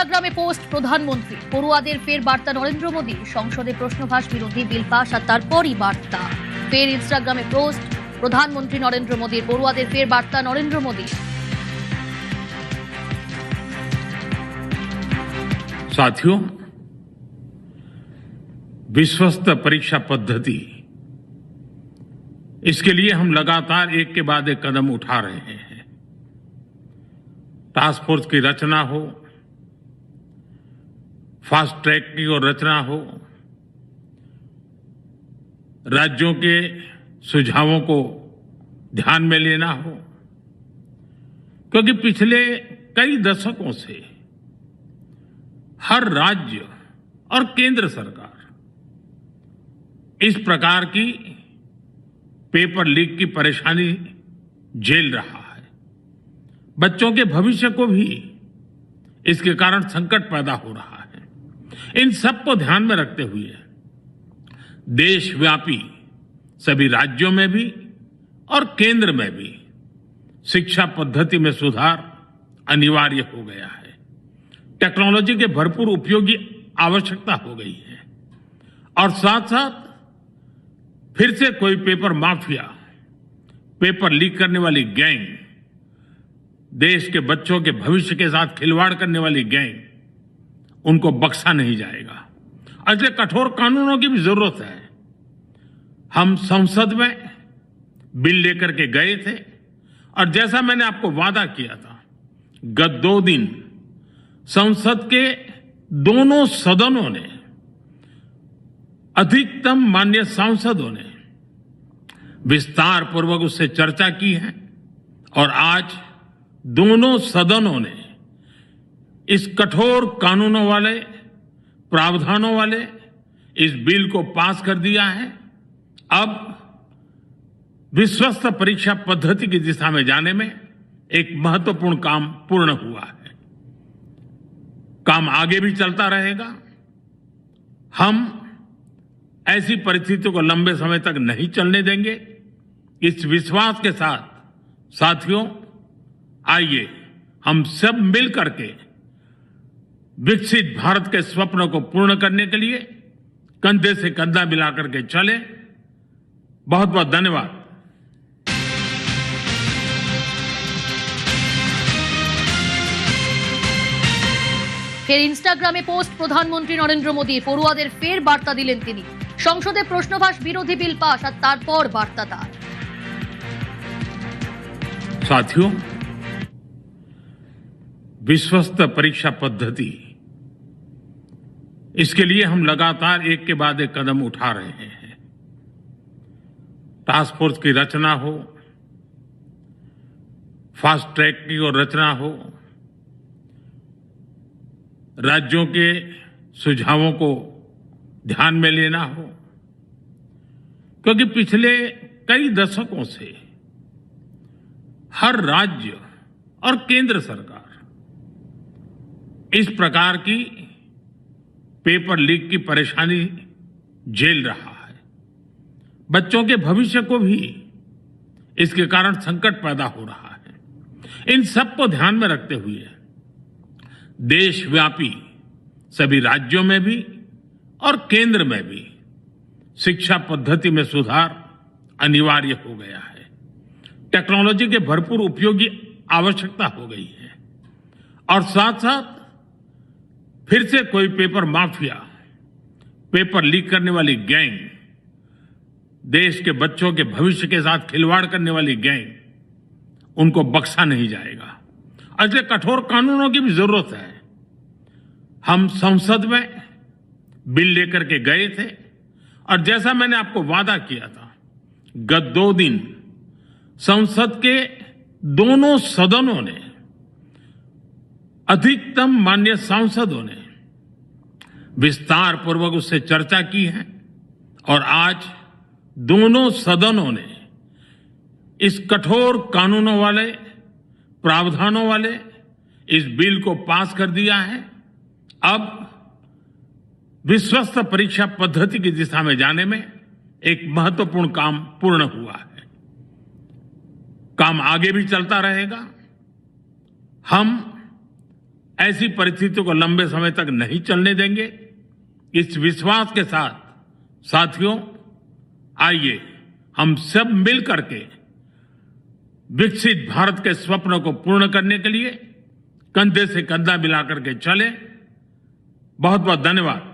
ইনস্টাগ্রামে পোস্ট প্রধানমন্ত্রী পড়ুয়াদের ফের বার্তা নরেন্দ্র মোদী সংসদে প্রশ্নভাস বিরোধী বিল পাস আর তারপরই বার্তা ফের ইনস্টাগ্রামে পোস্ট প্রধানমন্ত্রী নরেন্দ্র মোদীর পড়ুয়াদের ফের বার্তা নরেন্দ্র মোদী। साथियों, विश्वस्त परीक्षा पद्धति, इसके लिए हम लगातार एक के बाद एक कदम उठा रहे हैं। टास्क फोर्स की रचना हो, फास्ट ट्रैक की और रचना हो, राज्यों के सुझावों को ध्यान में लेना हो, क्योंकि पिछले कई दशकों से हर राज्य और केंद्र सरकार इस प्रकार की पेपर लीक की परेशानी झेल रहा है। बच्चों के भविष्य को भी इसके कारण संकट पैदा हो रहा है। इन सब को ध्यान में रखते हुए देशव्यापी सभी राज्यों में भी और केंद्र में भी शिक्षा पद्धति में सुधार अनिवार्य हो गया है। टेक्नोलॉजी के भरपूर उपयोग की आवश्यकता हो गई है और साथ साथ फिर से कोई पेपर माफिया, पेपर लीक करने वाली गैंग, देश के बच्चों के भविष्य के साथ खिलवाड़ करने वाली गैंग, उनको बख्शा नहीं जाएगा। इसलिए कठोर कानूनों की भी जरूरत है। हम संसद में बिल लेकर के गए थे और जैसा मैंने आपको वादा किया था, गत 2 दिन संसद के दोनों सदनों ने, अधिकतम माननीय सांसदों ने विस्तार पूर्वक उससे चर्चा की है और आज दोनों सदनों ने इस कठोर कानूनों वाले, प्रावधानों वाले इस बिल को पास कर दिया है। अब विश्वस्त परीक्षा पद्धति की दिशा में जाने में एक महत्वपूर्ण काम पूर्ण हुआ है। काम आगे भी चलता रहेगा। हम ऐसी परिस्थितियों को लंबे समय तक नहीं चलने देंगे। इस विश्वास के साथ साथियों, आइए हम सब मिल करके विकसित भारत के स्वप्न को पूर्ण करने के लिए कंधे से कंधा मिलाकर के चलें। बहुत बहुत धन्यवाद। ফের ইনস্টাগ্রামে পোস্ট প্রধানমন্ত্রী নরেন্দ্র মোদী পড়ুয়াদের ফের বার্তা দিলেন তিনি সংসদে প্রশ্নভাস বিরোধী বিল পাস আর তারপর বার্তা তার। साथियों, विश्वस्त परीक्षा पद्धति, इसके लिए हम लगातार एक के बाद एक कदम उठा रहे हैं। टास्क फोर्स की रचना हो, फास्ट ट्रैक की और रचना हो, राज्यों के सुझावों को ध्यान में लेना हो, क्योंकि पिछले कई दशकों से हर राज्य और केंद्र सरकार इस प्रकार की पेपर लीक की परेशानी झेल रहा है। बच्चों के भविष्य को भी इसके कारण संकट पैदा हो रहा है। इन सब को ध्यान में रखते हुए देशव्यापी सभी राज्यों में भी और केंद्र में भी शिक्षा पद्धति में सुधार अनिवार्य हो गया है। टेक्नोलॉजी के भरपूर उपयोग की आवश्यकता हो गई है और साथ साथ फिर से कोई पेपर माफिया, पेपर लीक करने वाली गैंग, देश के बच्चों के भविष्य के साथ खिलवाड़ करने वाली गैंग, उनको बख्शा नहीं जाएगा। इसलिए कठोर कानूनों की भी जरूरत है। हम संसद में बिल लेकर के गए थे और जैसा मैंने आपको वादा किया था, गत 2 दिन संसद के दोनों सदनों ने, अधिकतम माननीय सांसदों ने विस्तार पूर्वक उससे चर्चा की है और आज दोनों सदनों ने इस कठोर कानूनों वाले, प्रावधानों वाले इस बिल को पास कर दिया है। अब विश्वस्त परीक्षा पद्धति की दिशा में जाने में एक महत्वपूर्ण काम पूर्ण हुआ है। काम आगे भी चलता रहेगा। हम ऐसी परिस्थितियों को लंबे समय तक नहीं चलने देंगे। इस विश्वास के साथ साथियों, आइए हम सब मिल करके विकसित भारत के स्वप्न को पूर्ण करने के लिए कंधे से कंधा मिलाकर के चले। बहुत बहुत धन्यवाद।